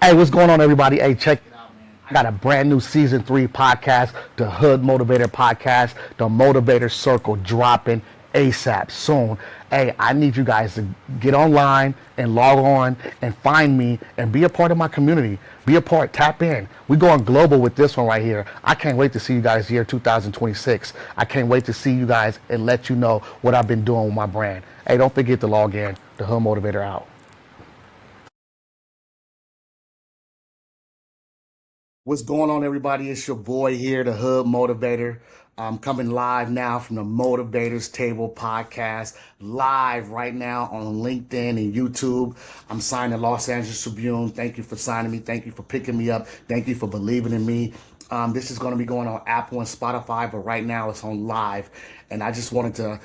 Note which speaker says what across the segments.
Speaker 1: Hey, what's going on, everybody? Hey, check it out, man. I got a brand new season 3 podcast, the Hood Motivator podcast, the Motivator Circle dropping ASAP soon. Hey, I need you guys to get online and log on and find me and be a part of my community. Be a part, tap in. We're going global with this one right here. I can't wait to see you guys here 2026. I can't wait to see you guys and let you know what I've been doing with my brand. Hey, don't forget to log in. The Hood Motivator out. What's going on, everybody? It's your boy here, the Hood Motivator. I'm coming live now from the Motivators Table podcast, live right now on LinkedIn and YouTube. I'm signed the Los Angeles Tribune. Thank you for signing me. Thank you for picking me up. Thank you for believing in me. This is going to be going on Apple and Spotify, but right now it's on live. And I just wanted to,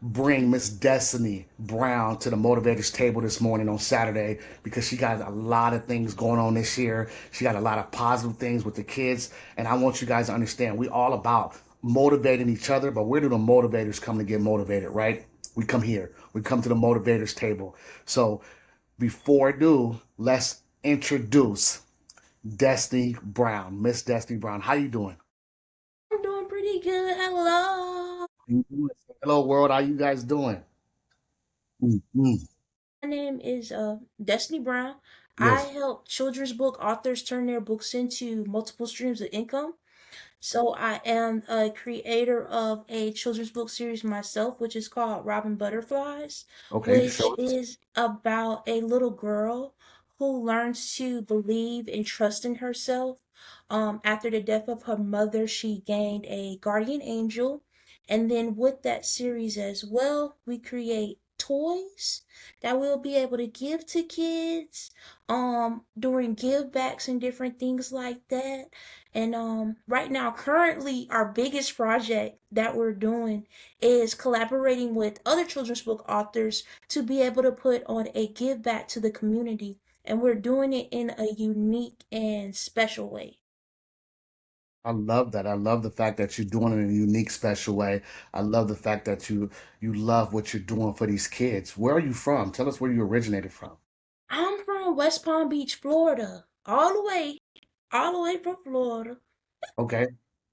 Speaker 1: bring Miss Destinee Brown to the Motivators Table this morning on Saturday because she got a lot of things going on this year. She got a lot of positive things with the kids. And I want you guys to understand, we all about motivating each other, but where do the motivators come to get motivated, right? We come here. We come to the Motivators Table. So before I do, let's introduce Destinee Brown. Miss Destinee Brown, how you doing?
Speaker 2: I'm doing pretty good. Hello.
Speaker 1: Hello, world. How you guys doing? Mm-hmm.
Speaker 2: My name is Destinee Brown. I
Speaker 1: Yes.
Speaker 2: help children's book authors turn their books into multiple streams of income. So I am a creator of a children's book series myself, which is called Robin Butterflies,
Speaker 1: Okay.
Speaker 2: which
Speaker 1: Show us.
Speaker 2: is about a little girl who learns to believe and trust in herself. After the death of her mother, she gained a guardian angel. And then with that series as well, we create toys that we'll be able to give to kids during give backs and different things like that. And right now, currently, our biggest project that we're doing is collaborating with other children's book authors to be able to put on a give back to the community. And we're doing it in a unique and special way.
Speaker 1: I love that. I love the fact that you're doing it in a unique, special way. I love the fact that you love what you're doing for these kids. Where are you from? Tell us where you originated from.
Speaker 2: I'm from West Palm Beach, Florida, all the way from Florida.
Speaker 1: Okay.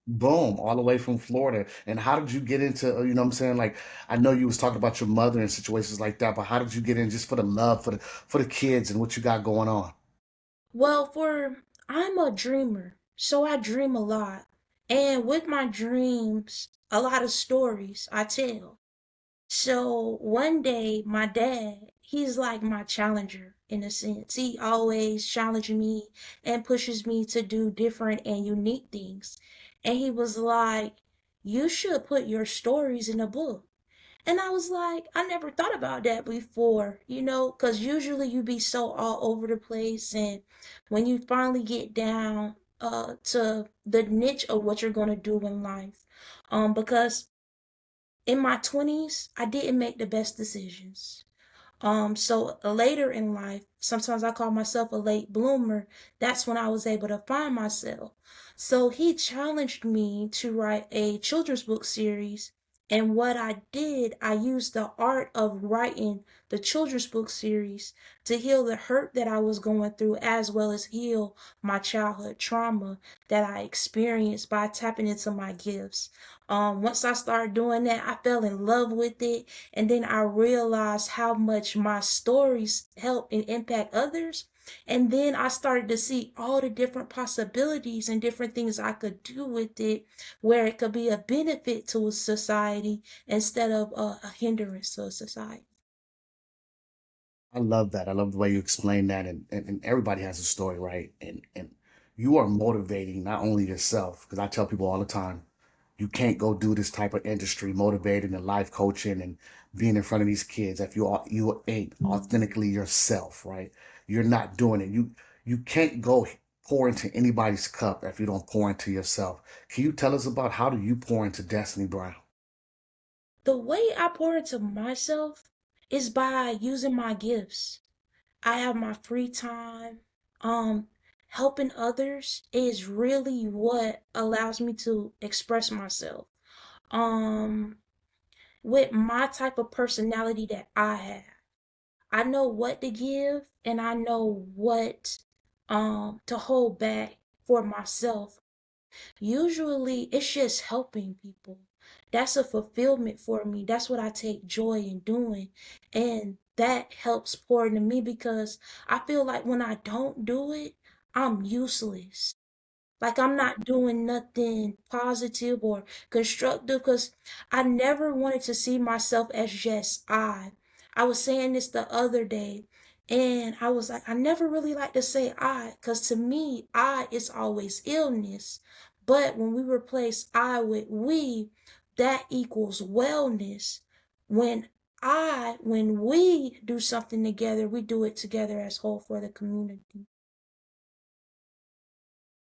Speaker 1: Boom, all the way from Florida. And how did you get into, you know what I'm saying? Like, I know you was talking about your mother and situations like that, but how did you get in just for the love for the kids and what you got going on?
Speaker 2: Well, for I'm a dreamer, so I dream a lot. And with my dreams, a lot of stories I tell. So one day, my dad, he's like my challenger in a sense. He always challenges me and pushes me to do different and unique things. And he was like, you should put your stories in a book. And I was like, I never thought about that before, because usually you be so all over the place. And when you finally get down to the niche of what you're going to do in life, because in my 20s, I didn't make the best decisions. So later in life, sometimes I call myself a late bloomer. That's when I was able to find myself. So he challenged me to write a children's book series. And what I did, I used the art of writing the children's book series to heal the hurt that I was going through, as well as heal my childhood trauma that I experienced by tapping into my gifts. Once I started doing that, I fell in love with it, and then I realized how much my stories help and impact others. And then I started to see all the different possibilities and different things I could do with it, where it could be a benefit to a society instead of a hindrance to a society.
Speaker 1: I love that. I love the way you explain that, and everybody has a story, right? And you are motivating not only yourself, because I tell people all the time, you can't go do this type of industry, motivating and life coaching and being in front of these kids if you ain't authentically yourself, right? You're not doing it. You can't go pour into anybody's cup if you don't pour into yourself. Can you tell us about how do you pour into Destinee Brown?
Speaker 2: The way I pour into myself is by using my gifts. I have my free time. Um, Helping others is really what allows me to express myself. Um, with my type of personality that I have, I know what to give and I know what to hold back for myself. Usually it's just helping people. That's a fulfillment for me. That's what I take joy in doing. And that helps pour into me because I feel like when I don't do it, I'm useless. Like I'm not doing nothing positive or constructive because I never wanted to see myself as just I. I was saying this the other day and I was like, I never really like to say I because to me, I is always illness. But when we replace I with we, that equals wellness. When when we do something together, we do it together as whole for the community.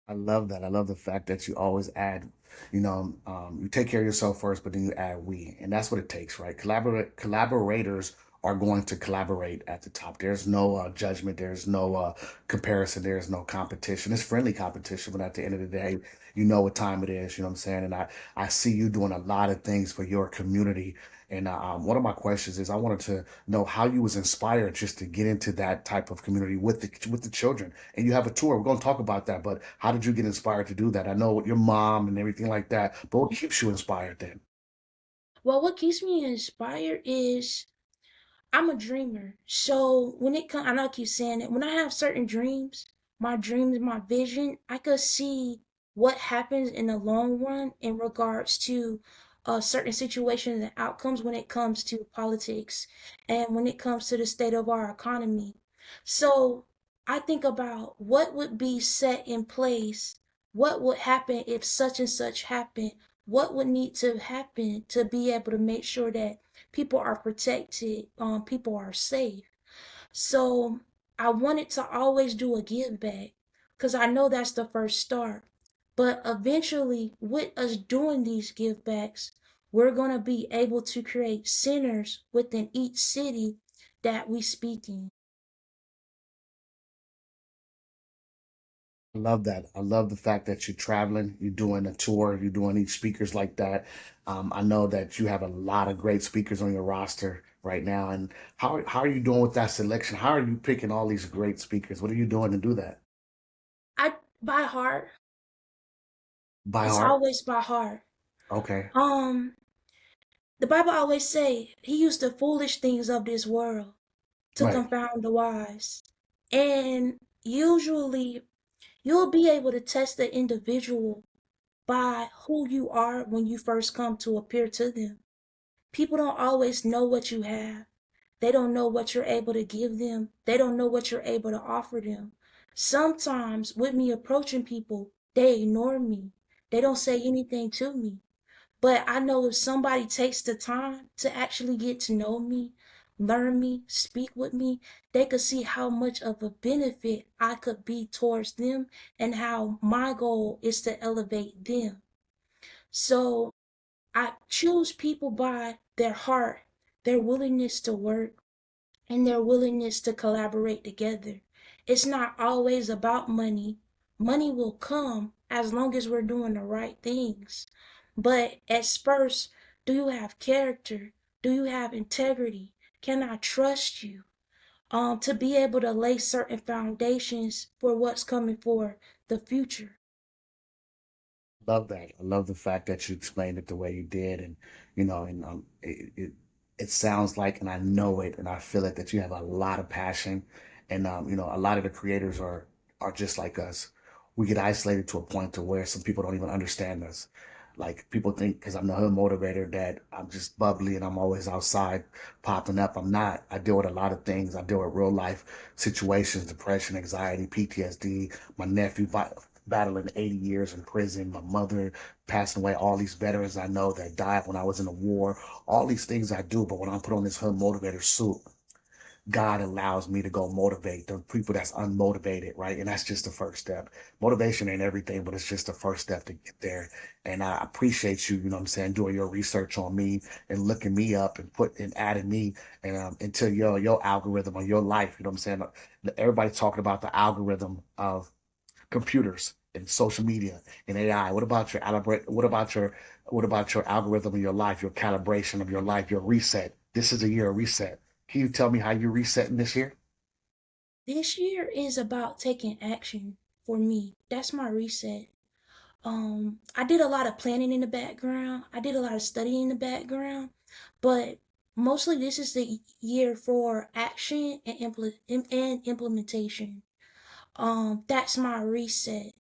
Speaker 1: I love that. I love the fact that you always add, you take care of yourself first, but then you add we, and that's what it takes, right? Collaborators are going to collaborate at the top. There's no judgment. There's no comparison. There's no competition. It's friendly competition, but at the end of the day, you know what time it is. You know what I'm saying? And I see you doing a lot of things for your community. And one of my questions is, I wanted to know how you was inspired just to get into that type of community with the children. And you have a tour. We're going to talk about that. But how did you get inspired to do that? I know your mom and everything like that. But what keeps you inspired then?
Speaker 2: Well, what keeps me inspired is I'm a dreamer. So when it comes, I know I keep saying it. When I have certain dreams, my vision, I could see what happens in the long run in regards to certain situations and outcomes when it comes to politics and when it comes to the state of our economy. So I think about what would be set in place, what would happen if such and such happened, what would need to happen to be able to make sure that people are protected, people are safe. So I wanted to always do a give back because I know that's the first start. But eventually, with us doing these give backs, we're going to be able to create centers within each city that we speak in.
Speaker 1: I love that. I love the fact that you're traveling, you're doing a tour, you're doing these speakers like that. I know that you have a lot of great speakers on your roster right now. And how are you doing with that selection? How are you picking all these great speakers? What are you doing to do that?
Speaker 2: I by heart,
Speaker 1: By
Speaker 2: it's
Speaker 1: heart?
Speaker 2: always by heart.
Speaker 1: Okay.
Speaker 2: Um, the Bible always say he used the foolish things of this world to
Speaker 1: Right.
Speaker 2: confound the wise. And usually you'll be able to test the individual by who you are when you first come to appear to them. People don't always know what you have. They don't know what you're able to give them. They don't know what you're able to offer them. Sometimes with me approaching people, they ignore me. They don't say anything to me. But I know if somebody takes the time to actually get to know me, learn me, speak with me, they could see how much of a benefit I could be towards them and how my goal is to elevate them. So I choose people by their heart, their willingness to work, and their willingness to collaborate together. It's not always about money. Money will come as long as we're doing the right things. But at first, do you have character? Do you have integrity? Can I trust you? To be able to lay certain foundations for what's coming for the future.
Speaker 1: Love that. I love the fact that you explained it the way you did, and it sounds like, and I know it, and I feel it that you have a lot of passion, and a lot of the creators are just like us. We get isolated to a point to where some people don't even understand us. Like people think because I'm the hood motivator that I'm just bubbly and I'm always outside popping up. I'm not. I deal with a lot of things. I deal with real life situations, depression, anxiety, PTSD. My nephew battling 80 years in prison, my mother passing away, all these veterans I know that died when I was in the war, all these things I do. But when I put on this hood motivator suit, God allows me to go motivate the people that's unmotivated, right? And that's just the first step. Motivation ain't everything, but it's just the first step to get there. And I appreciate you, you know what I'm saying, doing your research on me and looking me up and adding me and into your algorithm or your life, you know what I'm saying? Everybody's talking about the algorithm of computers and social media and AI. What about your algorithm of your life, your calibration of your life, your reset? This is a year of reset. Can you tell me how you're resetting this year?
Speaker 2: This year is about taking action for me. That's my reset. I did a lot of planning in the background. I did a lot of studying in the background, but mostly this is the year for action and implementation. That's my reset.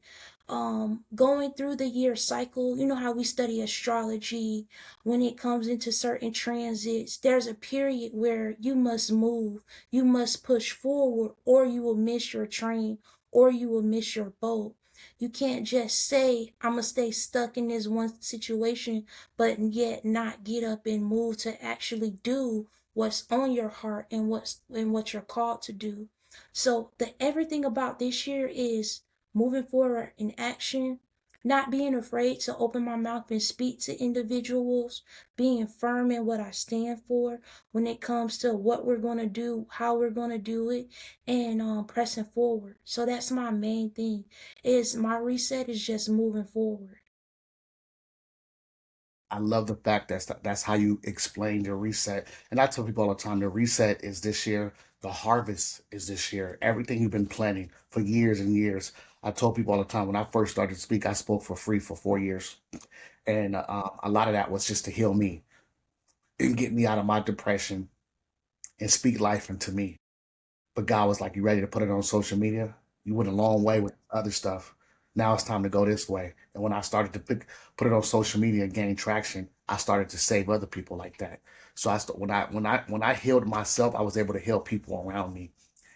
Speaker 2: Going through the year cycle, you know how we study astrology, when it comes into certain transits, there's a period where you must move, you must push forward, or you will miss your train, or you will miss your boat. You can't just say, I'm gonna stay stuck in this one situation, but yet not get up and move to actually do what's on your heart and what you're called to do. So the everything about this year is moving forward in action, not being afraid to open my mouth and speak to individuals, being firm in what I stand for when it comes to what we're going to do, how we're going to do it, and pressing forward. So that's my main thing. Is my reset is just moving forward.
Speaker 1: I love the fact that's how you explain your reset. And I tell people all the time, the reset is this year, the harvest is this year. Everything you've been planning for years and years. I told people all the time when I first started to speak, I spoke for free for 4 years, and a lot of that was just to heal me and get me out of my depression and speak life into me. But God was like, "You ready to put it on social media? You went a long way with other stuff. Now it's time to go this way." And when I started to put it on social media and gain traction, I started to save other people like that. So when I healed myself, I was able to heal people around me,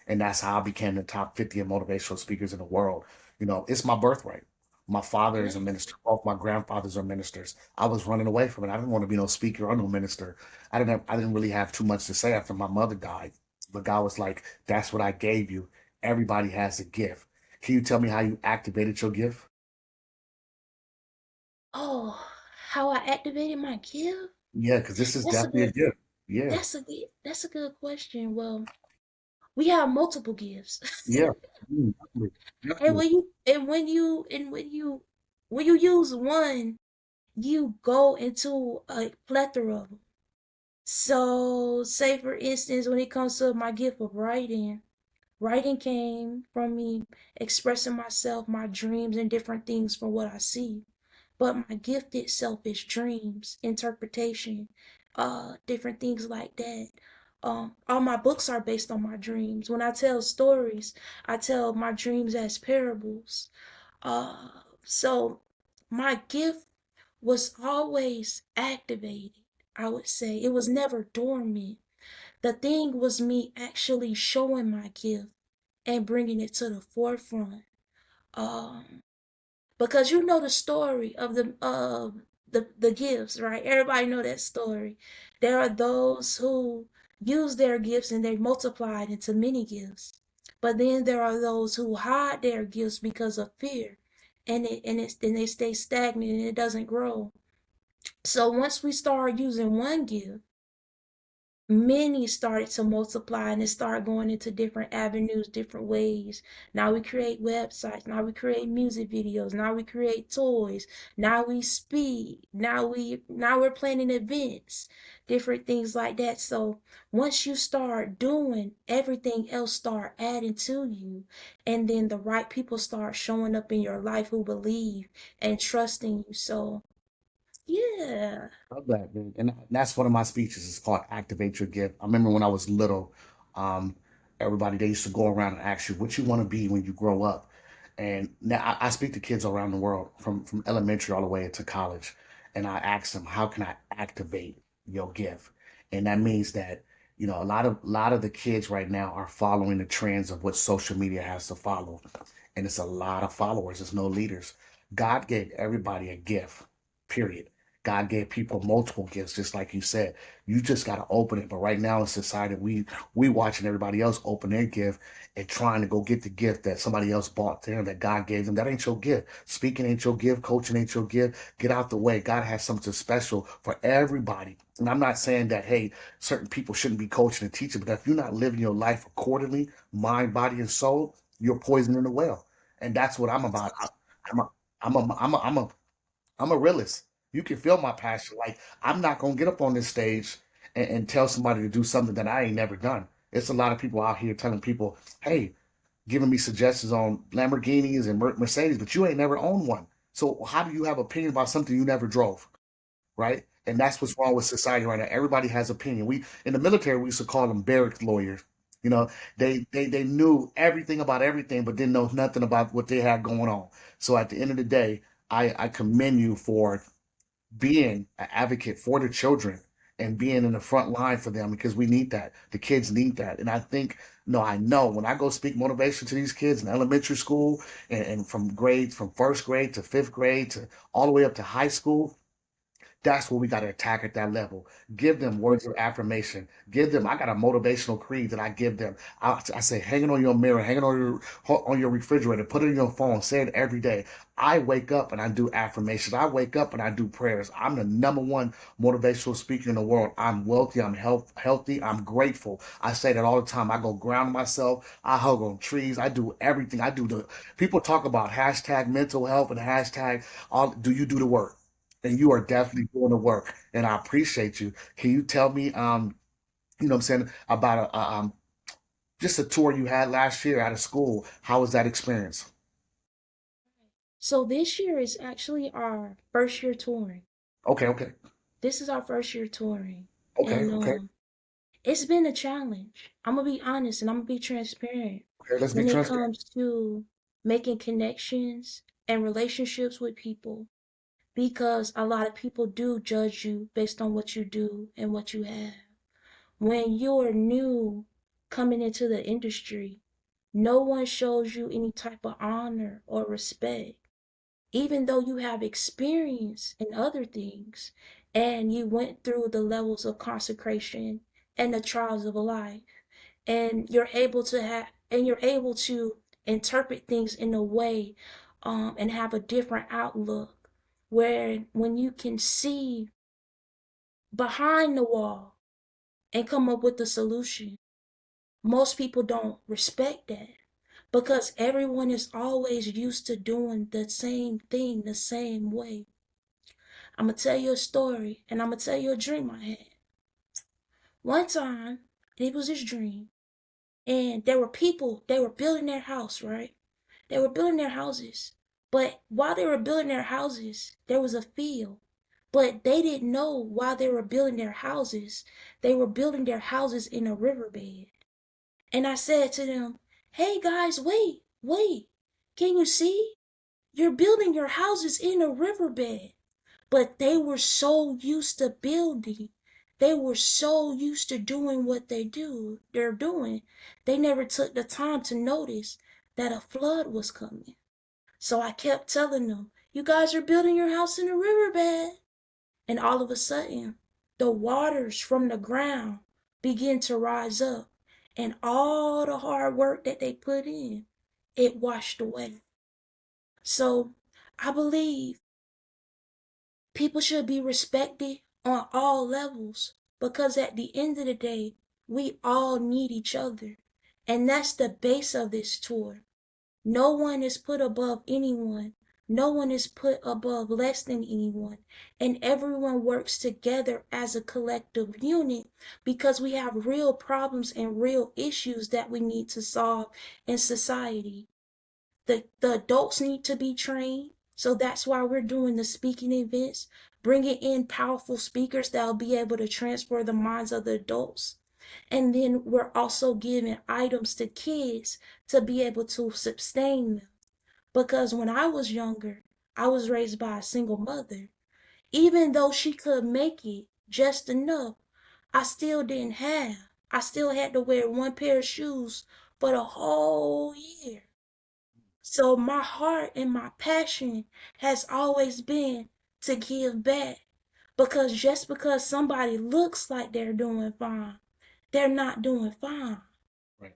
Speaker 1: and that's how I became the top 50 of motivational speakers in the world. It's my birthright. My father is a minister. Both my grandfathers are ministers. I was running away from it. I didn't want to be no speaker or no minister. I didn't really have too much to say after my mother died. But God was like, "That's what I gave you. Everybody has a gift. Can you tell me how you activated your gift?"
Speaker 2: Oh, how I activated my gift?
Speaker 1: Yeah, because this is
Speaker 2: That's a
Speaker 1: definitely a
Speaker 2: good.
Speaker 1: gift. Yeah,
Speaker 2: That's a good question. Well, we have multiple gifts.
Speaker 1: yeah. Definitely.
Speaker 2: And
Speaker 1: Definitely.
Speaker 2: when you use one, you go into a plethora of them. So, say for instance, when it comes to my gift of writing, writing came from me expressing myself, my dreams, and different things from what I see. But my gift itself is dreams, interpretation, different things like that. All my books are based on my dreams. When I tell stories, I tell my dreams as parables. So my gift was always activated, I would say. It was never dormant. The thing was me actually showing my gift and bringing it to the forefront. Um, because you know the story of the gifts, right? Everybody know that story. There are those who use their gifts and they multiply it into many gifts. But then there are those who hide their gifts because of fear. And they stay stagnant and it doesn't grow. So once we start using one gift, many started to multiply and it started going into different avenues, different ways. Now we create websites, now we create music videos, now we create toys, now we speak, now we're planning events, different things like that. So once you start doing, everything else start adding to you, and then the right people start showing up in your life who believe and trust in you. So yeah.
Speaker 1: Love that, man. And that's one of my speeches. It's called Activate Your Gift. I remember when I was little, um, everybody, they used to go around and ask you what you want to be when you grow up. And now I speak to kids around the world from elementary all the way into college. And I ask them, how can I activate your gift? And that means that, a lot of the kids right now are following the trends of what social media has to follow. And it's a lot of followers, there's no leaders. God gave everybody a gift, period. God gave people multiple gifts, just like you said. You just got to open it. But right now in society, we watching everybody else open their gift and trying to go get the gift that somebody else bought them, that God gave them. That ain't your gift. Speaking ain't your gift. Coaching ain't your gift. Get out the way. God has something special for everybody. And I'm not saying that, hey, certain people shouldn't be coaching and teaching, but if you're not living your life accordingly, mind, body, and soul, you're poisoning the well. And that's what I'm about. I'm a, I'm a, I'm a, I'm a, I'm a realist. You can feel my passion. Like, I'm not gonna get up on this stage and tell somebody to do something that I ain't never done. It's a lot of people out here telling people, "Hey, giving me suggestions on Lamborghinis and Mercedes, but you ain't never owned one. So how do you have opinion about something you never drove, right? And that's what's wrong with society right now. Everybody has opinion. We in the military we used to call them barrack lawyers. You know, they knew everything about everything, but didn't know nothing about what they had going on. So at the end of the day, I commend you for being an advocate for the children and being in the front line for them because we need that. The kids need that. And I think, no, I know when I go speak motivation to these kids in elementary school and from grades from first grade to fifth grade to all the way up to high school, that's what we got to attack at that level. Give them words of affirmation. Give them. I got a motivational creed that I give them. I say, hang it on your mirror, hang it on your refrigerator, put it in your phone, say it every day. I wake up and I do affirmations. I wake up and I do prayers. I'm the number one motivational speaker in the world. I'm wealthy. I'm healthy. I'm grateful. I say that all the time. I go ground myself. I hug on trees. I do everything. I do the. People talk about hashtag mental health and hashtag all. Do you do the work? And you are definitely doing the work, and I appreciate you. Can you tell me, you know what I'm saying, about just a tour you had last year out of school? How was that experience?
Speaker 2: So this year is actually our first year touring.
Speaker 1: Okay, okay,
Speaker 2: This is our first year touring.
Speaker 1: okay,
Speaker 2: And
Speaker 1: okay,
Speaker 2: it's been a challenge. I'm gonna be honest and I'm gonna be transparent
Speaker 1: okay. Let's be
Speaker 2: when it
Speaker 1: transparent.
Speaker 2: comes to making connections and relationships with people because a lot of people do judge you based on what you do and what you have. When you're new coming into the industry, no one shows you any type of honor or respect even though you have experience in other things and you went through the levels of consecration and the trials of life and you're able to interpret things in a way and have a different outlook where when you can see behind the wall and come up with a solution, most people don't respect that because everyone is always used to doing the same thing the same way. I'm gonna tell you a story and I'm gonna tell you a dream I had. One time, it was this dream, and there were people, they were building their house, right? They were building their houses. But while they were building their houses, there was a field. But they didn't know while they were building their houses, they were building their houses in a riverbed. And I said to them, hey guys, wait, wait. Can you see? You're building your houses in a riverbed. But they were so used to building. They were so used to doing what they're doing. They never took the time to notice that a flood was coming. So I kept telling them, you guys are building your house in a riverbed. And all of a sudden, the waters from the ground begin to rise up. And all the hard work that they put in, it washed away. So I believe people should be respected on all levels because at the end of the day, we all need each other. And that's the base of this tour. No one is put above anyone. No one is put above less than anyone. And everyone works together as a collective unit because we have real problems and real issues that we need to solve in society. The adults need to be trained. So that's why we're doing the speaking events, bringing in powerful speakers that'll be able to transfer the minds of the adults. And then we're also giving items to kids to be able to sustain them. Because when I was younger, I was raised by a single mother. Even though she could make it just enough, I still didn't have. I still had to wear one pair of shoes for the whole year. So my heart and my passion has always been to give back. Because just because somebody looks like they're doing fine, they're not doing fine.
Speaker 1: Right.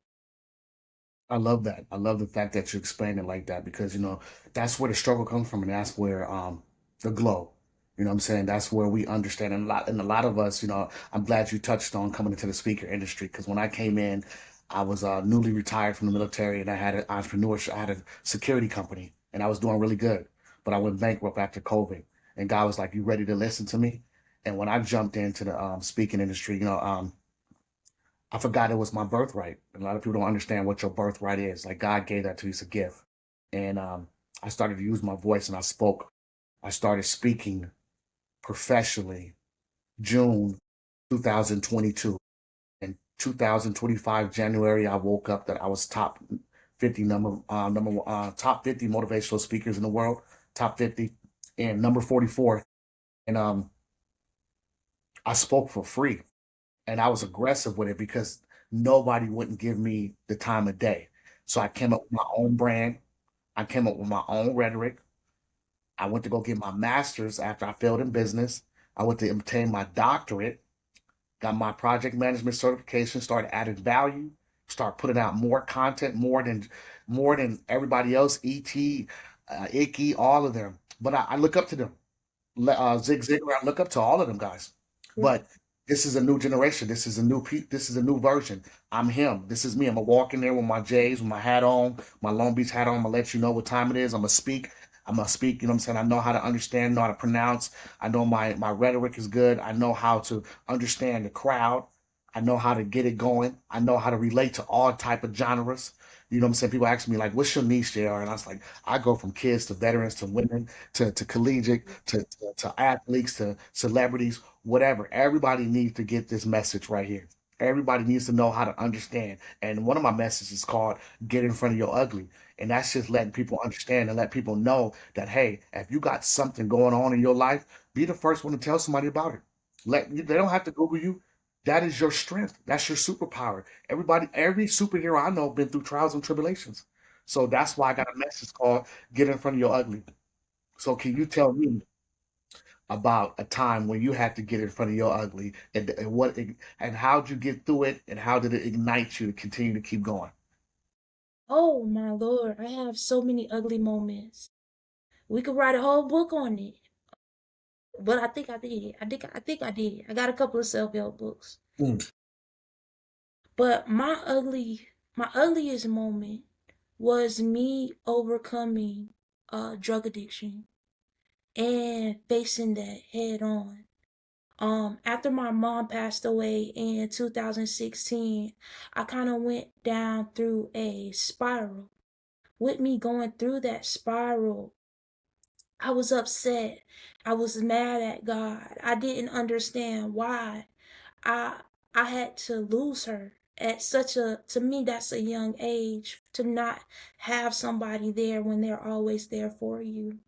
Speaker 1: I love that. I love the fact that you explain it like that because that's where the struggle comes from, and that's where the glow. You know what I'm saying? That's where we understand, and a lot of us, I'm glad you touched on coming into the speaker industry because when I came in, I was newly retired from the military and I had an entrepreneurship, I had a security company and I was doing really good, but I went bankrupt after COVID. And God was like, "You ready to listen to me?" And when I jumped into the speaking industry, I forgot it was my birthright. And a lot of people don't understand what your birthright is. Like God gave that to you, it's a gift. And I started to use my voice and I spoke. I started speaking professionally June 2022. In 2025 January, I woke up that I was top 50 top 50 motivational speakers in the world, top 50, and number 44. And I spoke for free, and I was aggressive with it because nobody wouldn't give me the time of day. So I came up with my own brand. I came up with my own rhetoric. I went to go get my master's after I failed in business. I went to obtain my doctorate, got my project management certification, started adding value, start putting out more content, more than everybody else, ET, Icky, all of them. But I look up to them. Zig Ziglar, I look up to all of them guys. But this is a new generation. This is a new version. I'm him. This is me. I'm gonna walk in there with my J's, with my hat on, my Long Beach hat on. I'm gonna let you know what time it is. I'm gonna speak. I'm gonna speak. You know what I'm saying? I know how to understand, know how to pronounce. I know my rhetoric is good. I know how to understand the crowd. I know how to get it going. I know how to relate to all type of genres. You know what I'm saying? People ask me like, "What's your niche, JayR?" And I was like, I go from kids to veterans to women to collegiate to athletes to celebrities, whatever. Everybody needs to get this message right here. Everybody needs to know how to understand. And one of my messages is called Get in Front of Your Ugly. And that's just letting people understand and let people know that, hey, if you got something going on in your life, be the first one to tell somebody about it. They don't have to Google you. That is your strength. That's your superpower. Every superhero I know been through trials and tribulations. So that's why I got a message called Get in Front of Your Ugly. So can you tell me about a time when you had to get in front of your ugly and how'd you get through it and how did it ignite you to continue to keep going?
Speaker 2: Oh my Lord, I have so many ugly moments. We could write a whole book on it. But I think I did. I think I did. I got a couple of self-help books.
Speaker 1: Mm.
Speaker 2: But my ugliest moment was me overcoming drug addiction and facing that head on. After my mom passed away in 2016, I kind of went down through a spiral. With me going through that spiral, I was upset. I was mad at God. I didn't understand why I I had to lose her at such a, to me that's a young age, to not have somebody there when they're always there for you.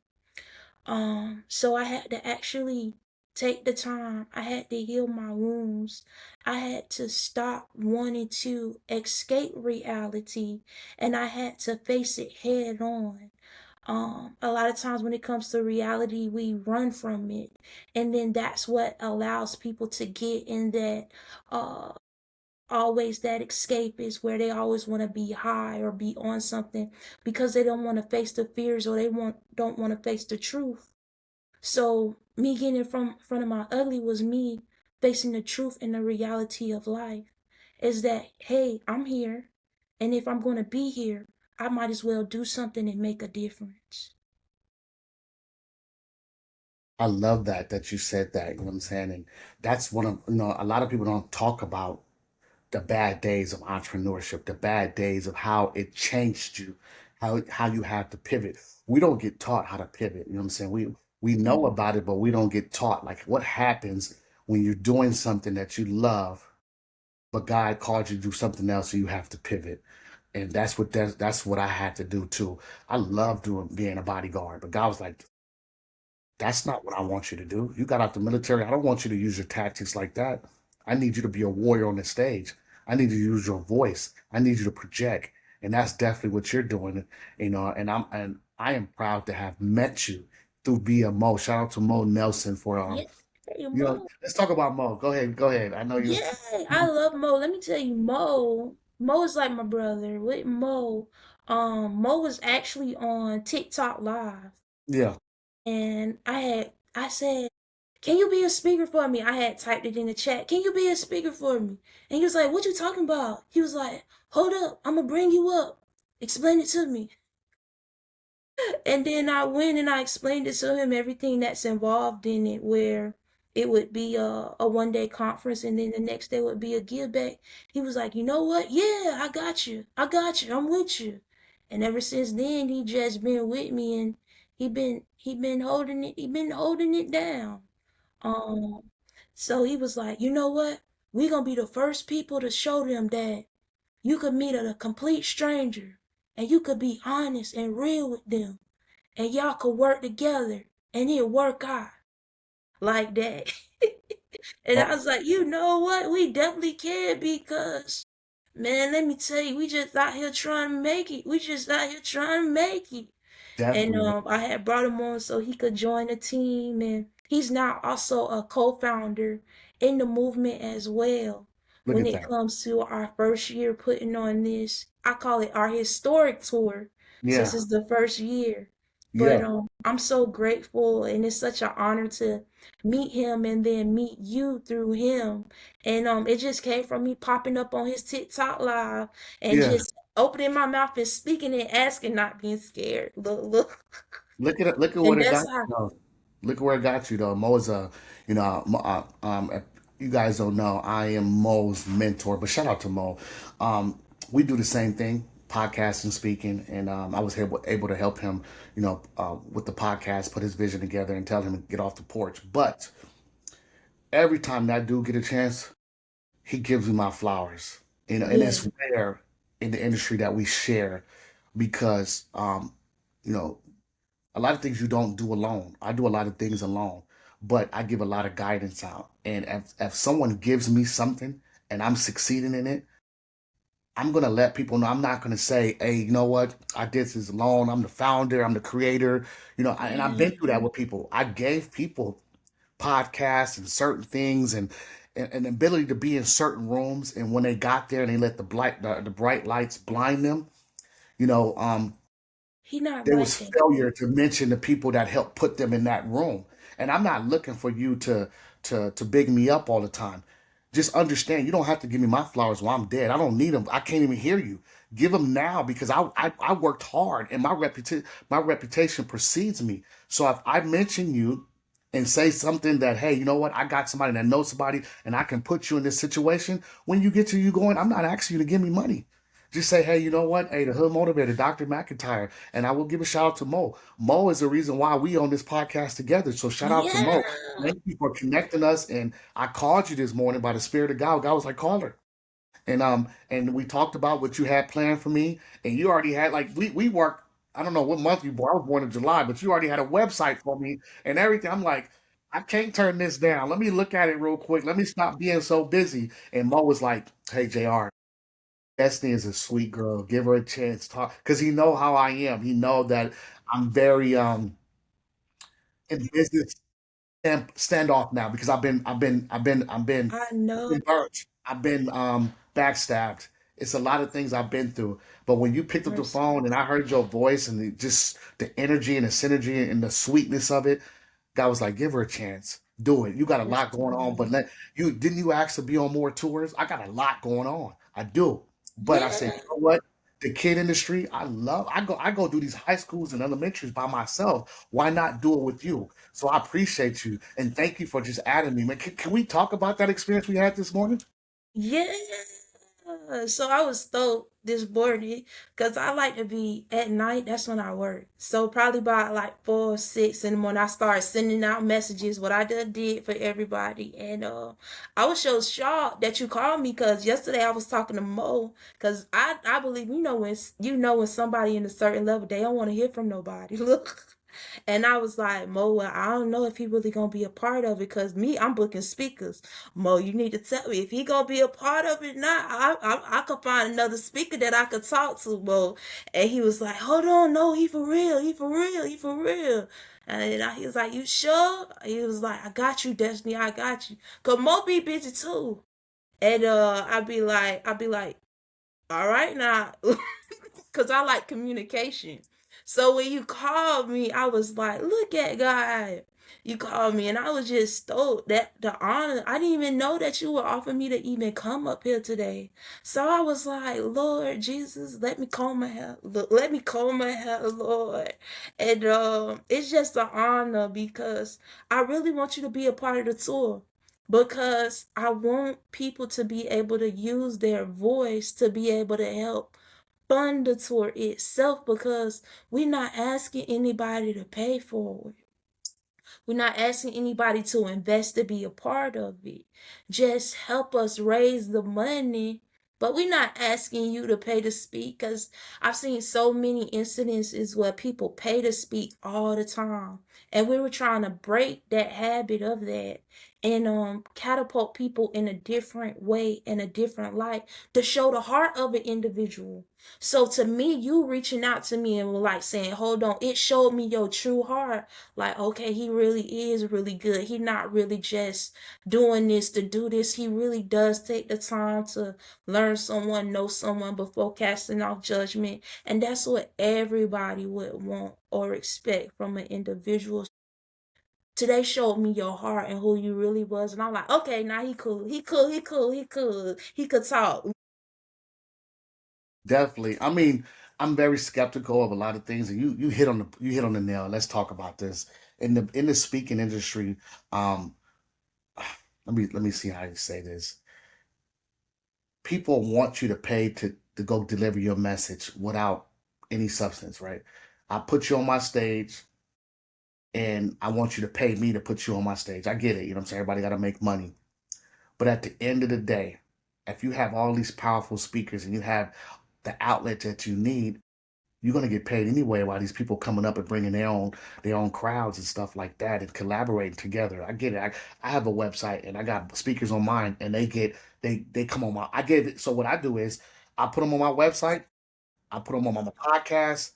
Speaker 2: So I had to actually take the time. I had to heal my wounds. I had to stop wanting to escape reality, and I had to face it head on. A lot of times when it comes to reality, we run from it, and then that's what allows people to get in that uh always that escape is where they always want to be high or be on something because they don't want to face the fears, or they don't want to face the truth. So me getting in front of my ugly was me facing the truth and the reality of life. Is that, hey, I'm here, and if I'm going to be here, I might as well do something and make a difference.
Speaker 1: I love that you said that, you know what I'm saying? And that's one of, a lot of people don't talk about the bad days of entrepreneurship, the bad days of how it changed you, how you have to pivot. We don't get taught how to pivot. You know what I'm saying? We know
Speaker 2: Mhm.
Speaker 1: about it, but we don't get taught like what happens when you're doing something that you love, but God called you to do something else, so you have to pivot. And that's what I had to do too. I love doing being a bodyguard, but God was like, that's not what I want you to do. You got out the military. I don't want you to use your tactics like that. I need you to be a warrior on the stage. I need you to use your voice. I need you to project. And that's definitely what you're doing. And I am proud to have met you through BMO. Shout out to Mo Nelson for
Speaker 2: Yeah, hey,
Speaker 1: let's talk about Mo. Go ahead, go ahead. I know you.
Speaker 2: yeah, I love Mo. Let me tell you, Mo is like my brother. With Mo was actually on TikTok live,
Speaker 1: Yeah.
Speaker 2: and I said, "Can you be a speaker for me?" I had typed it in the chat. "Can you be a speaker for me?" And he was like, "What you talking about?" He was like, "Hold up, I'm gonna bring you up. Explain it to me." And then I went and I explained it to him, everything that's involved in it, where it would be a 1 day conference, and then the next day would be a give back. He was like, you know what? Yeah, I got you. I got you. I'm with you. And ever since then, he just been with me, and he been holding it. He been holding it down. Um, so he was like, you know what? We gonna be the first people to show them that you could meet a complete stranger, and you could be honest and real with them, and y'all could work together, and it work out like that. And I
Speaker 1: Oh,
Speaker 2: was like, you know what? We definitely can, because, man, let me tell you, we just out here trying to make it. We just out here trying to make it. And
Speaker 1: definitely.
Speaker 2: I had brought him on so he could join the team, and he's now also a co-founder in the movement as well.
Speaker 1: Look
Speaker 2: When
Speaker 1: at
Speaker 2: it
Speaker 1: that.
Speaker 2: comes to our first year putting on this, I call it our historic tour, since
Speaker 1: Yeah.
Speaker 2: it's the first year. But
Speaker 1: Yeah.
Speaker 2: I'm so grateful, and it's such an honor to meet him and then meet you through him. And it just came from me popping up on his TikTok live and
Speaker 1: Yeah.
Speaker 2: just opening my mouth and speaking and asking, not being scared. Look, look.
Speaker 1: Look at it. Look at what
Speaker 2: And
Speaker 1: it
Speaker 2: that's
Speaker 1: got
Speaker 2: how.
Speaker 1: you. Though. Look at where it got you though. Mo is a, if you guys don't know, I am Mo's mentor. But shout out to Mo. We do the same thing, podcasting, speaking, and I was able to help him, with the podcast, put his vision together, and tell him to get off the porch. But every time that dude get a chance, he gives me my flowers. And
Speaker 2: Yeah,
Speaker 1: it's rare in the industry that we share because, you know, a lot of things you don't do alone. I do a lot of things alone, but I give a lot of guidance out. And if someone gives me something and I'm succeeding in it, I'm gonna let people know. I'm not gonna say, "Hey, you know what? I did this alone. I'm the founder. I'm the creator." And I've
Speaker 2: yeah.
Speaker 1: been through that with people. I gave people podcasts and certain things and the ability to be in certain rooms. And when they got there and they let the bright lights blind them, you know, um,
Speaker 2: He not
Speaker 1: there
Speaker 2: like
Speaker 1: was
Speaker 2: that.
Speaker 1: failure to mention the people that helped put them in that room. And I'm not looking for you to big me up all the time. Just understand you don't have to give me my flowers while I'm dead. I don't need them. I can't even hear you. Give them now because I worked hard and my reputation precedes me. So if I mention you and say something that, hey, you know what, I got somebody that knows somebody and I can put you in this situation, when you get to you going, I'm not asking you to give me money. Just say, hey, you know what? Hey, the Hood Motivator, Dr. McIntyre. And I will give a shout out to Mo. Mo is the reason why we on this podcast together. So shout out to Mo.
Speaker 2: Yeah.
Speaker 1: Thank you for connecting us. And I called you this morning by the Spirit of God. God was like, call her. And we talked about what you had planned for me. And you already had like we work, I don't know what month you born. I was born in July, but you already had a website for me and everything. I'm like, I can't turn this down. Let me look at it real quick. Let me stop being so busy. And Mo was like, hey, JR. Destiny is a sweet girl. Give her a chance. Talk because he know how I am. He know that I'm very in business standoff now because
Speaker 2: I
Speaker 1: I've
Speaker 2: know.
Speaker 1: been burnt. I've been backstabbed. It's a lot of things I've been through. But when you picked up the
Speaker 2: Mercy.
Speaker 1: phone and I heard your voice and just the energy and the synergy and the sweetness of it, God was like, give her a chance. Do it. You got a
Speaker 2: Yes,
Speaker 1: lot going on, but
Speaker 2: God.
Speaker 1: didn't you ask to be on more tours? I got a lot going on. I do. But I said,
Speaker 2: Yeah.
Speaker 1: you know what? The kid industry, I go do these high schools and elementaries by myself. Why not do it with you? So I appreciate you and thank you for just adding me, man. Can we talk about that experience we had this morning?
Speaker 2: Yeah. So I was stoked this morning because I like to be at night. That's when I work. So probably by like 4 or 6 in the morning, I start sending out messages what I done did for everybody. And I was so shocked that you called me, because yesterday I was talking to Mo, because I believe, when somebody in a certain level, they don't want to hear from nobody. Look. And I was like, Mo, well, I don't know if he really gonna be a part of it, because me, I'm booking speakers. Mo, you need to tell me if he gonna be a part of it or not. I could find another speaker that I could talk to, Mo. And he was like, hold on, no, he for real, he for real, he for real. And he was like, you sure? He was like, I got you, Destiny, I got you. Cause Mo be busy too. And I'd be like, all right now. Cause I like communication. So when you called me, I was like, look at God. You called me, and I was just stoked that the honor. I didn't even know that you would offer me to even come up here today. So I was like, Lord Jesus, let me comb my hair. Let me comb my hair, Lord. And it's just an honor because I really want you to be a part of the tour. Because I want people to be able to use their voice to be able to help fund the tour itself, because we're not asking anybody to pay for it. We're not asking anybody to invest to be a part of it. Just help us raise the money. But we're not asking you to pay to speak, because I've seen so many incidences where people pay to speak all the time. And we were trying to break that habit of that and catapult people in a different way, in a different light, to show the heart of an individual. So to me, you reaching out to me and like saying, hold on, it showed me your true heart. Like, okay, he really is really good. He not really just doing this to do this. He really does take the time to learn someone, know someone before casting off judgment. And that's what everybody would want or expect from an individual. Today showed me your heart and who you really was. And I'm like, okay, now he cool. He cool. He cool. He cool. He could talk.
Speaker 1: Definitely. I mean, I'm very skeptical of a lot of things, and you hit on the nail. Let's talk about this. In the speaking industry, um, let me see how you say this. People want you to pay to go deliver your message without any substance, right? I put you on my stage, and I want you to pay me to put you on my stage. I get it, you know what I'm saying? Everybody got to make money. But at the end of the day, if you have all these powerful speakers and you have the outlet that you need, you're gonna get paid anyway while these people coming up and bringing their own crowds and stuff like that and collaborating together. I get it. I have a website and I got speakers on mine and they come on my I gave it. So what I do is I put them on my website, I put them on my podcast,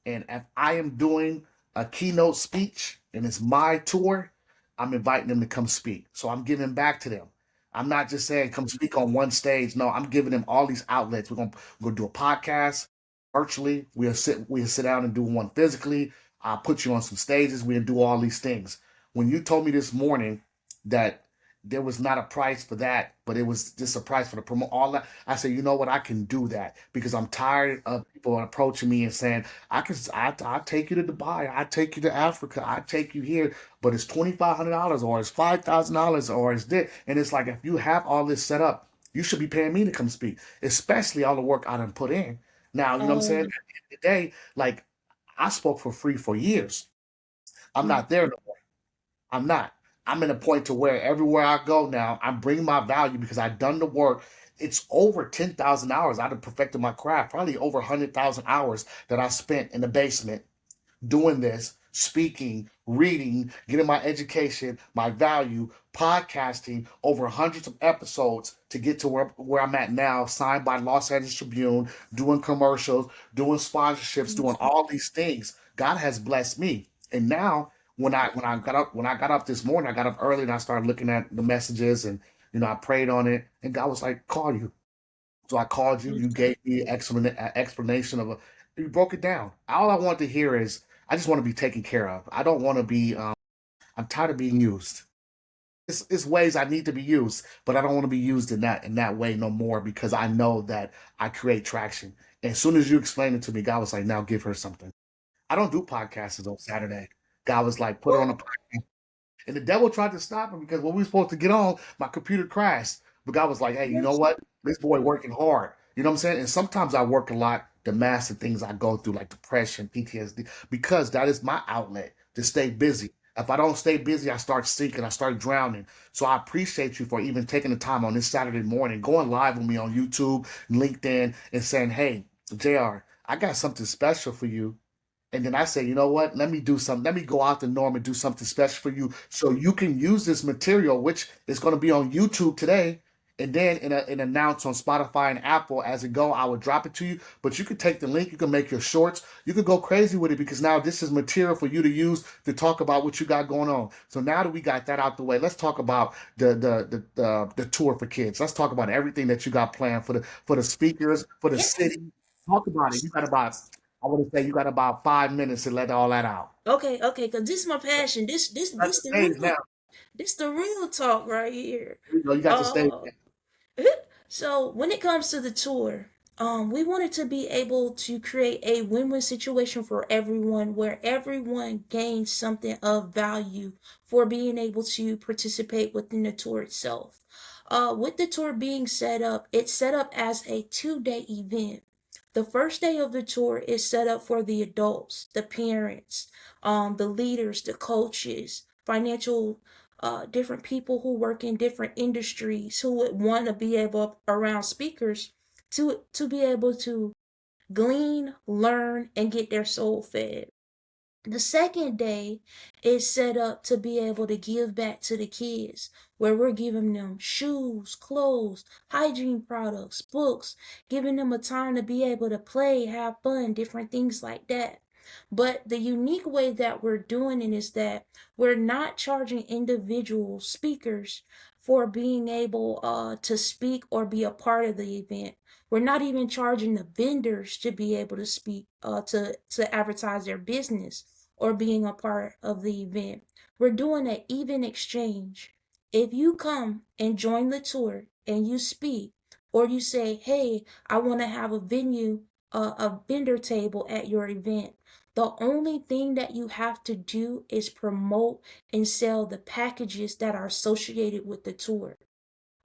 Speaker 1: and if I am doing a keynote speech and it's my tour, I'm inviting them to come speak. So I'm giving back to them. I'm not just saying come speak on one stage. No, I'm giving them all these outlets. We're gonna do a podcast virtually. We'll sit down and do one physically. I'll put you on some stages. We'll do all these things. When you told me this morning that there was not a price for that, but it was just a price for the promo. All that I said, you know what, I can do that because I'm tired of people approaching me and saying, I take you to Dubai, I take you to Africa, I take you here, but it's $2,500 or it's $5,000 or it's this, and it's like if you have all this set up, you should be paying me to come speak, especially all the work I done put in. Now, you know what I'm saying? At
Speaker 2: Um,
Speaker 1: the end of the day, like I spoke for free for years. I'm
Speaker 2: mm,
Speaker 1: not there no more. I'm not. I'm in a point to where everywhere I go now, I'm bringing my value because I've done the work. It's over 10,000 hours. I've perfected my craft, probably over 100,000 hours that I spent in the basement doing this, speaking, reading, getting my education, my value, podcasting, over hundreds of episodes to get to where I'm at now, signed by Los Angeles Tribune, doing commercials, doing sponsorships, doing all these things. God has blessed me. And now when I got up this morning, I got up early and I started looking at the messages and I prayed on it and God was like, call you. So I called you. You
Speaker 2: okay.
Speaker 1: gave me an explanation of you broke it down. All I want to hear is I just want to be taken care of. I don't want to be. I'm tired of being used. It's ways I need to be used, but I don't want to be used in that way no more because I know that I create traction. And as soon as you explained it to me, God was like, "Now give her something." I don't do podcasts on Saturday. God was like, "Put her on a." And the devil tried to stop him because when we were supposed to get on, my computer crashed. But God was like, hey, you know what? This boy working hard. You know what I'm saying? And sometimes I work a lot to mask the things I go through, like depression, PTSD, because that is my outlet to stay busy. If I don't stay busy, I start sinking, I start drowning. So I appreciate you for even taking the time on this Saturday morning, going live with me on YouTube, LinkedIn, and saying, hey, JR, I got something special for you. And then I say, you know what? Let me do something. Let me go out the norm and do something special for you so you can use this material, which is going to be on YouTube today. And then in announce on Spotify and Apple as it go, I will drop it to you. But you can take the link, you can make your shorts, you could go crazy with it because now this is material for you to use to talk about what you got going on. So now that we got that out the way, let's talk about the tour for kids. Let's talk about everything that you got planned for the speakers, for the
Speaker 2: Yeah.
Speaker 1: city. Talk about it. You got about I would say you got about 5 minutes to let all that out.
Speaker 2: Okay, okay, because this is my passion.
Speaker 1: Got the stage now.
Speaker 2: This the real talk right here.
Speaker 1: There you go. You got the stage
Speaker 2: Uh,
Speaker 1: now.
Speaker 2: So when it comes to the tour, we wanted to be able to create a win-win situation for everyone where everyone gains something of value for being able to participate within the tour itself. With the tour being set up, it's set up as a 2-day event. The first day of the tour is set up for the adults, the parents, the leaders, the coaches, financial different people who work in different industries who would want to be able around speakers to be able to glean, learn, and get their soul fed. The second day is set up to be able to give back to the kids, where we're giving them shoes, clothes, hygiene products, books, giving them a time to be able to play, have fun, different things like that. But the unique way that we're doing it is that we're not charging individual speakers for being able to speak or be a part of the event. We're not even charging the vendors to be able to speak, to advertise their business or being a part of the event. We're doing an even exchange. If you come and join the tour and you speak, or you say, hey, I want to have a venue, a vendor table at your event, the only thing that you have to do is promote and sell the packages that are associated with the tour.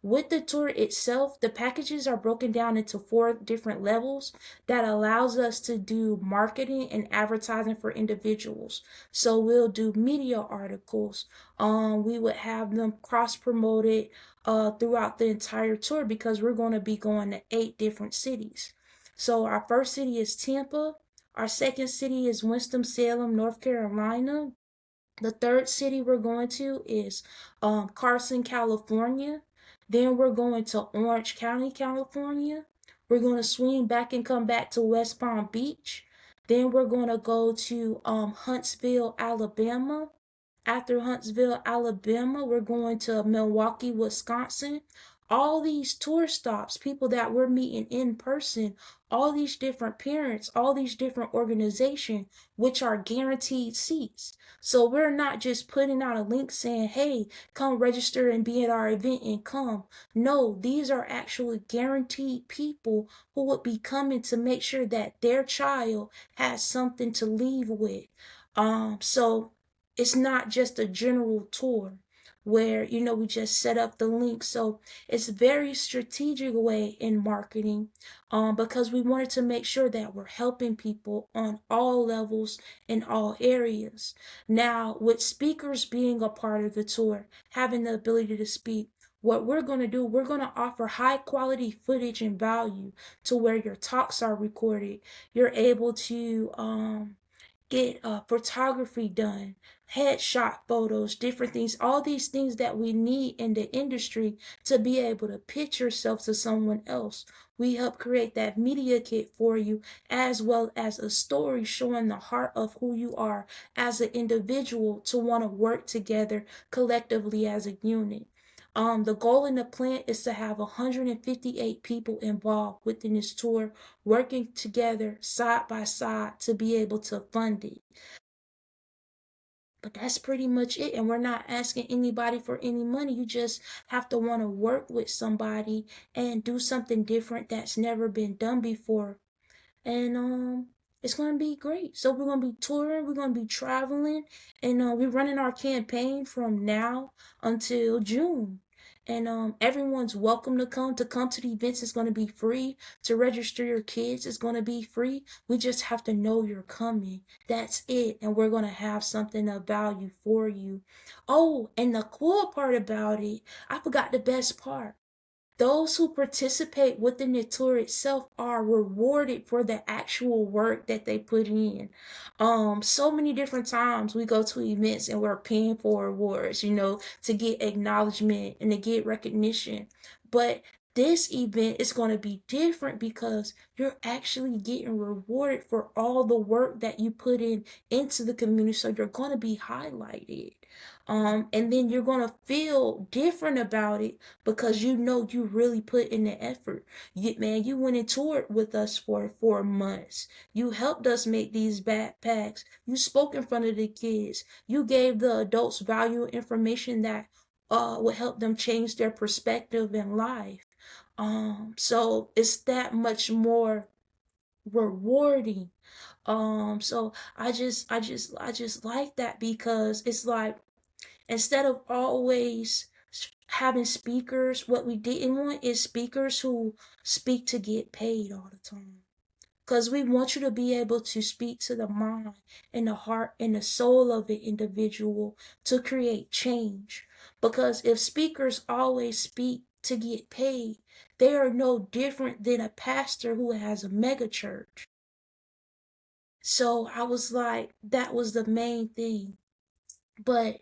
Speaker 2: With the tour itself, the packages are broken down into 4 different levels that allows us to do marketing and advertising for individuals. So we'll do media articles. We would have them cross promoted throughout the entire tour because we're going to be going to 8 different cities. So our first city is Tampa. Our second city is Winston-Salem, North Carolina. The third city we're going to is Carson, California. Then we're going to Orange County, California. We're going to swing back and come back to West Palm Beach. Then we're going to go to Huntsville, Alabama. After Huntsville, Alabama, we're going to Milwaukee, Wisconsin. All these tour stops, people that we're meeting in person, all these different parents, all these different organizations, which are guaranteed seats. So we're not just putting out a link saying, hey, come register and be at our event and come. No, these are actually guaranteed people who would be coming to make sure that their child has something to leave with. So it's not just a general tour where we just set up the link. So it's a very strategic way in marketing, because we wanted to make sure that we're helping people on all levels in all areas. Now, with speakers being a part of the tour, having the ability to speak, what we're going to do, we're going to offer high quality footage and value to where your talks are recorded. You're able to get photography done, headshot photos, different things, all these things that we need in the industry to be able to pitch yourself to someone else. We help create that media kit for you, as well as a story showing the heart of who you are as an individual to want to work together collectively as a unit. The goal in the plan is to have 158 people involved within this tour, working together side by side to be able to fund it. But that's pretty much it. And we're not asking anybody for any money. You just have to want to work with somebody and do something different that's never been done before. And it's gonna be great. So we're gonna be touring, we're gonna be traveling, and we're running our campaign from now until June. And everyone's welcome to the events. It's gonna be free. To register your kids is gonna be free. We just have to know you're coming. That's it. And we're gonna have something of value for you. Oh, and the cool part about it, I forgot the best part. Those who participate within the tour itself are rewarded for the actual work that they put in. So many different times we go to events and we're paying for awards, to get acknowledgement and to get recognition. But this event is going to be different because you're actually getting rewarded for all the work that you put in into the community. So you're going to be highlighted. And then you're gonna feel different about it because you know you really put in the effort. You went and toured with us for 4 months. You helped us make these backpacks. You spoke in front of the kids. You gave the adults valuable information that would help them change their perspective in life. So it's that much more rewarding. So I just like that because it's like instead of always having speakers, what we didn't want is speakers who speak to get paid all the time. Because we want you to be able to speak to the mind and the heart and the soul of an individual to create change. Because if speakers always speak to get paid, they are no different than a pastor who has a mega church. So I was like, that was the main thing. But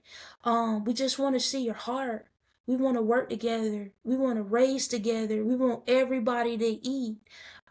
Speaker 2: we just want to see your heart. We want to work together. We want to raise together. We want everybody to eat.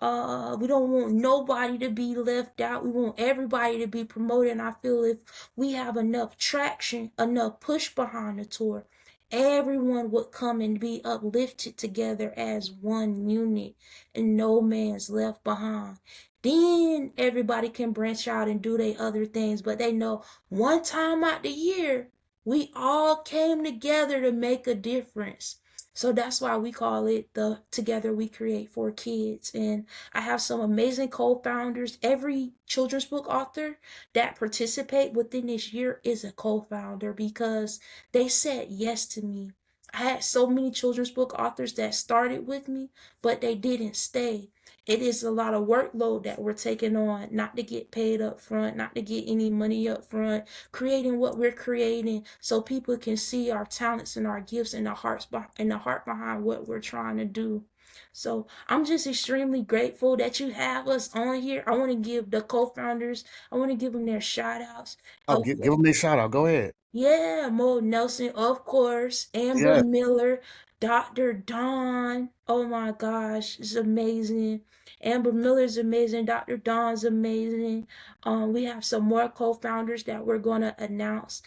Speaker 2: We don't want nobody to be left out. We want everybody to be promoted. And I feel if we have enough traction, enough push behind the tour, everyone would come and be uplifted together as one unit and no man's left behind. Then everybody can branch out and do their other things, but they know one time out the year, we all came together to make a difference. So that's why we call it the Together We Create for Kids. And I have some amazing co-founders. Every children's book author that participate within this year is a co-founder because they said yes to me. I had so many children's book authors that started with me, but they didn't stay. It is a lot of workload that we're taking on, not to get paid up front, not to get any money up front, creating what we're creating so people can see our talents and our gifts and the heart behind what we're trying to do. So I'm just extremely grateful that you have us on here. I want to give the co-founders, I want to give them their shout outs.
Speaker 1: Oh, give them a shout out. Go ahead.
Speaker 2: Yeah, Mo Nelson, of course. Amber
Speaker 1: Yeah.
Speaker 2: Miller, Dr. Dawn. Oh my gosh, it's amazing. Amber Miller's amazing. Dr. Dawn's amazing. We have some more co-founders that we're gonna announce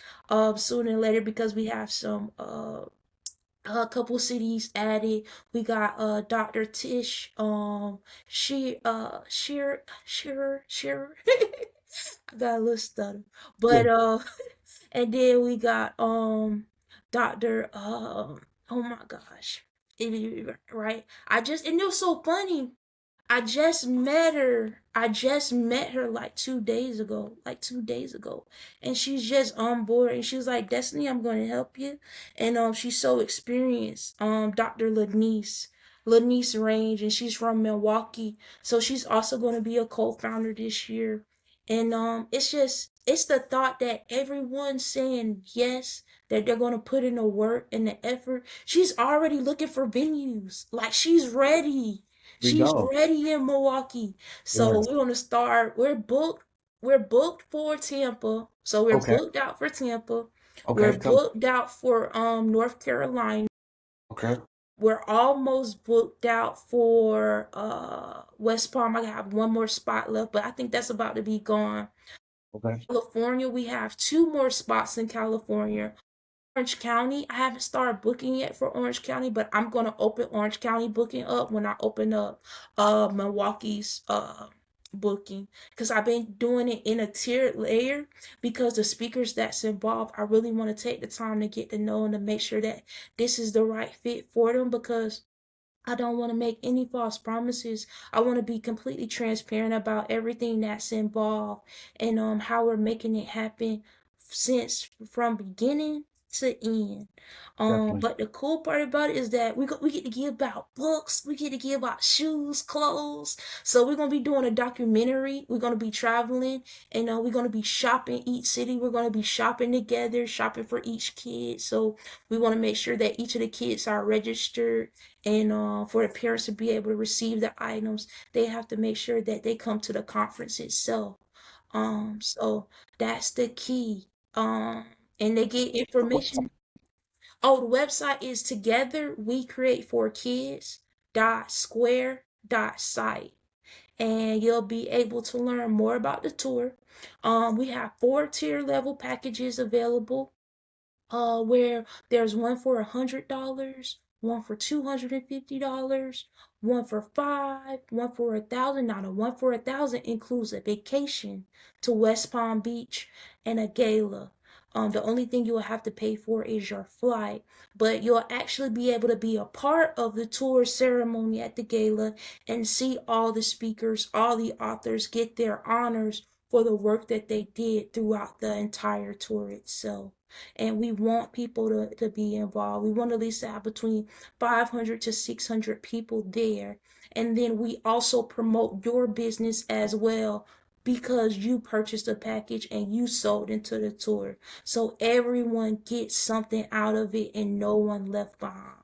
Speaker 2: sooner or later because we have some a couple cities added. We got Dr. Tish, Shearer. I got a little stutter.
Speaker 1: Yeah.
Speaker 2: But and then we got Dr. Oh my gosh. Right? And it was so funny. I just met her. I just met her like 2 days ago. Like 2 days ago. And she's just on board and she was like, Destiny, I'm gonna help you. And she's so experienced. Dr. Lanice Range, and she's from Milwaukee. So she's also gonna be a co-founder this year. And it's the thought that everyone's saying yes, that they're gonna put in the work and the effort. She's already looking for venues. Like she's ready.
Speaker 1: We
Speaker 2: She's
Speaker 1: go.
Speaker 2: ready in Milwaukee. So
Speaker 1: Yes.
Speaker 2: we're gonna start. We're booked for Tampa. So we're
Speaker 1: Okay.
Speaker 2: booked out for Tampa. We're
Speaker 1: Okay.
Speaker 2: booked out for North Carolina.
Speaker 1: Okay.
Speaker 2: We're almost booked out for West Palm. I have one more spot left, but I think that's about to be gone.
Speaker 1: Okay.
Speaker 2: California, we have two more spots in California. Orange County. I haven't started booking yet for Orange County, but I'm gonna open Orange County booking up when I open up Milwaukee's booking because I've been doing it in a tiered layer because the speakers that's involved, I really want to take the time to get to know and to make sure that this is the right fit for them because I don't want to make any false promises. I want to be completely transparent about everything that's involved and how we're making it happen since from beginning to end.
Speaker 1: Definitely.
Speaker 2: But the cool part about it is that we get to give out books, we get to give out shoes, clothes. So we're gonna be doing a documentary. We're gonna be traveling, and we're gonna be shopping each city. We're gonna be shopping together, shopping for each kid. So we want to make sure that each of the kids are registered and for the parents to be able to receive the items, they have to make sure that they come to the conference itself. So that's the key. And they get information. Oh, the website is Together We Create for Kids .square.site, and you'll be able to learn more about the tour. We have 4 tier level packages available. where there's one for $100, one for $250, one for five, one for 1,000. Now the one for 1,000 includes a vacation to West Palm Beach and a gala. The only thing you will have to pay for is your flight, but you'll actually be able to be a part of the tour ceremony at the gala and see all the speakers, all the authors get their honors for the work that they did throughout the entire tour itself. And we want people to be involved. We want at least to have between 500 to 600 people there. And then we also promote your business as well because you purchased a package and you sold into the tour. So everyone gets something out of it and no one left behind.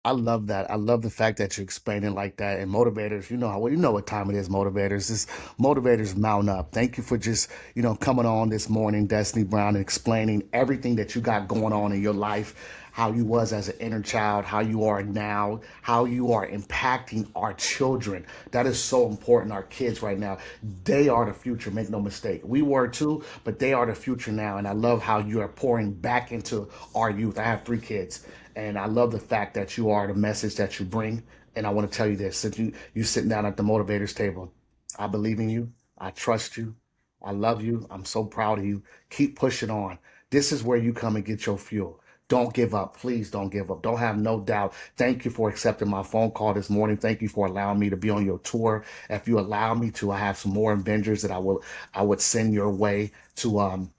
Speaker 1: I love that. I love the fact that you explain it like that. And motivators, you know what time it is, motivators. This motivators mount up. Thank you for just, coming on this morning, Destinee Brown, and explaining everything that you got going on in your life, how you was as an inner child, how you are now, how you are impacting our children. That is so important. Our kids right now, they are the future. Make no mistake. We were too, but they are the future now. And I love how you are pouring back into our youth. I have 3 kids. And I love the fact that you are the message that you bring. And I want to tell you this, since you sitting down at the motivators table, I believe in you. I trust you. I love you. I'm so proud of you. Keep pushing on. This is where you come and get your fuel. Don't give up. Please don't give up. Don't have no doubt. Thank you for accepting my phone call this morning. Thank you for allowing me to be on your tour. If you allow me to, I have some more Avengers that I would send your way to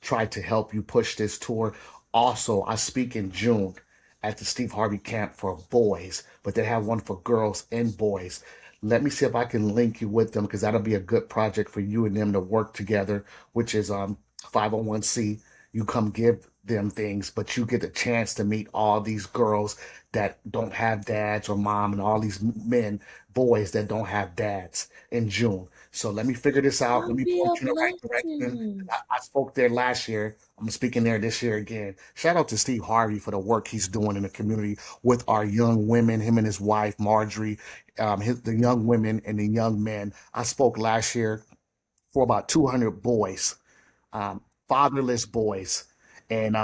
Speaker 1: try to help you push this tour. Also, I speak in June at the Steve Harvey camp for boys, but they have one for girls and boys. Let me see if I can link you with them because that'll be a good project for you and them to work together, which is 501c. You come give them things, but you get a chance to meet all these girls that don't have dads or mom and all these men, boys that don't have dads in June. So let me figure this out. Let
Speaker 2: That'll
Speaker 1: me
Speaker 2: be
Speaker 1: point
Speaker 2: a
Speaker 1: you in the right direction.
Speaker 2: blessing.
Speaker 1: I spoke there last year. I'm speaking there this year again. Shout out to Steve Harvey for the work he's doing in the community with our young women, him and his wife, Marjorie, the young women and the young men. I spoke last year for about 200 boys, um, fatherless boys. And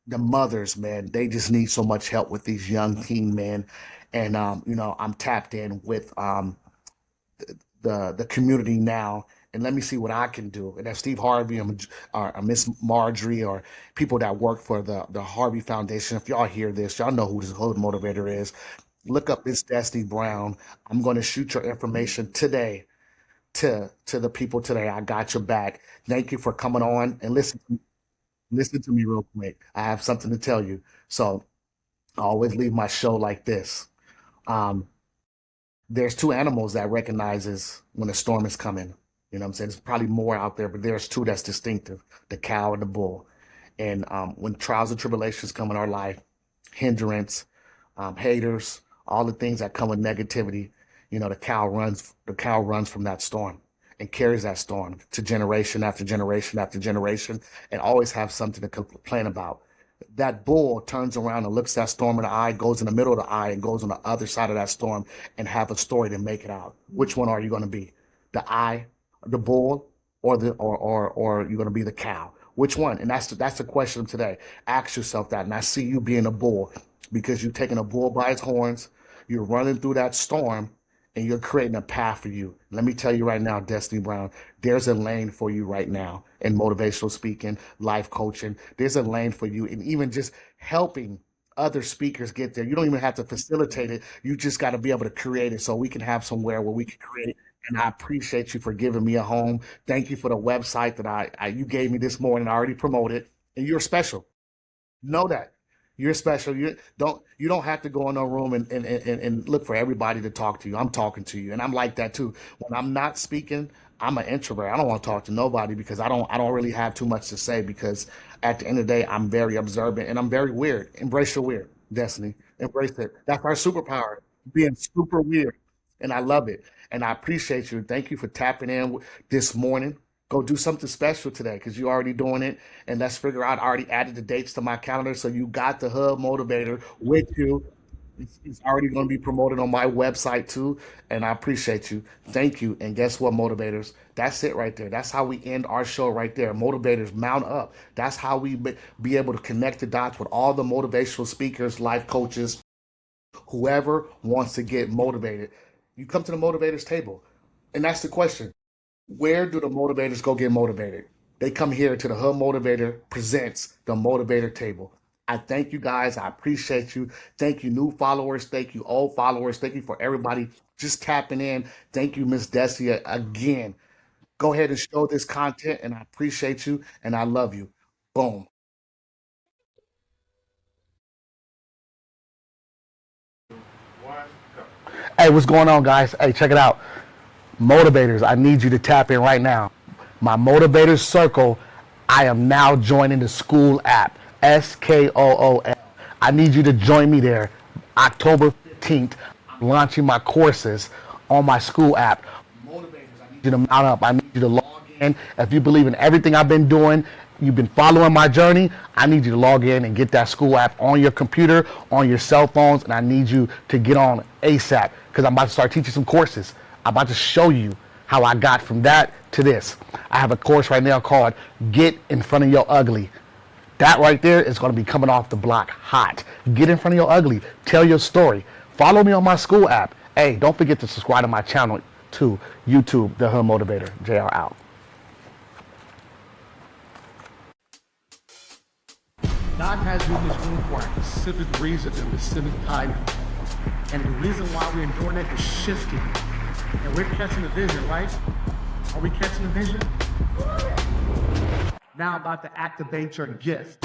Speaker 1: the mothers, man, they just need so much help with these young teen men. And, I'm tapped in with the community now, and let me see what I can do. And if Steve Harvey or Miss Marjorie or people that work for the Harvey Foundation, if y'all hear this, y'all know who this hood motivator is. Look up Miss Destinee Brown. I'm going to shoot your information today to the people today. I got your back. Thank you for coming on and listen to me real quick. I have something to tell you. So I always leave my show like this. Um, there's 2 animals that recognizes when a storm is coming. You know what I'm saying? There's probably more out there, but there's 2 that's distinctive, the cow and the bull. And when trials and tribulations come in our life, hindrance, haters, all the things that come with negativity, the cow runs from that storm and carries that storm to generation after generation after generation and always have something to complain about. That bull turns around and looks that storm in the eye, goes in the middle of the eye and goes on the other side of that storm and have a story to make it out. Which one are you going to be? The eye, the bull, or you're going to be the cow? Which one? And that's the question of today. Ask yourself that. And I see you being a bull because you're taking a bull by its horns, you're running through that storm, and you're creating a path for you. Let me tell you right now, Destinee Brown, there's a lane for you right now in motivational speaking, life coaching. There's a lane for you, and even just helping other speakers get there. You don't even have to facilitate it. You just got to be able to create it so we can have somewhere where we can create it. And I appreciate you for giving me a home. Thank you for the website that you gave me this morning. I already promoted, and you're special. Know that you're special. You don't have to go in a room and look for everybody to talk to you. I'm talking to you, and I'm like that too. When I'm not speaking, I'm an introvert. I don't want to talk to nobody because I don't really have too much to say because at the end of the day, I'm very observant and I'm very weird. Embrace your weird, Destiny. Embrace it. That's our superpower, being super weird, and I love it. And I appreciate you. Thank you for tapping in this morning. Go do something special today because you're already doing it. And let's figure out, I already added the dates to my calendar. So you got the Hub Motivator with you. It's already going to be promoted on my website too, and I appreciate you. Thank you. And guess what, motivators? That's it right there. That's how we end our show right there. Motivators, mount up. That's how we be able to connect the dots with all the motivational speakers, life coaches, whoever wants to get motivated. You come to the motivators table, and that's the question. Where do the motivators go get motivated? They come here to the Hub Motivator presents the Motivator Table. I thank you guys. I appreciate you. Thank you, new followers. Thank you, old followers. Thank you for everybody just tapping in. Thank you, Miss Destinee, again. Go ahead and show this content, and I appreciate you, and I love you. Boom. Hey, what's going on, guys? Hey, check it out. Motivators, I need you to tap in right now. My Motivators Circle, I am now joining the school app, SKOOL. I need you to join me there. October 15th, I'm launching my courses on my school app. Motivators, I need you to mount up. I need you to log in. If you believe in everything I've been doing, you've been following my journey, I need you to log in and get that school app on your computer, on your cell phones, and I need you to get on ASAP because I'm about to start teaching some courses. I'm about to show you how I got from that to this. I have a course right now called Get in Front of Your Ugly. That right there is going to be coming off the block hot. Get in front of your ugly. Tell your story. Follow me on my school app. Hey, don't forget to subscribe to my channel too. YouTube, The Hub Motivator. JayR out.
Speaker 3: God has you in this room for a specific reason and a specific time. And the reason why we're doing it is shifting. And we're catching the vision, right? Are we catching the vision? Now I'm about to activate your gift.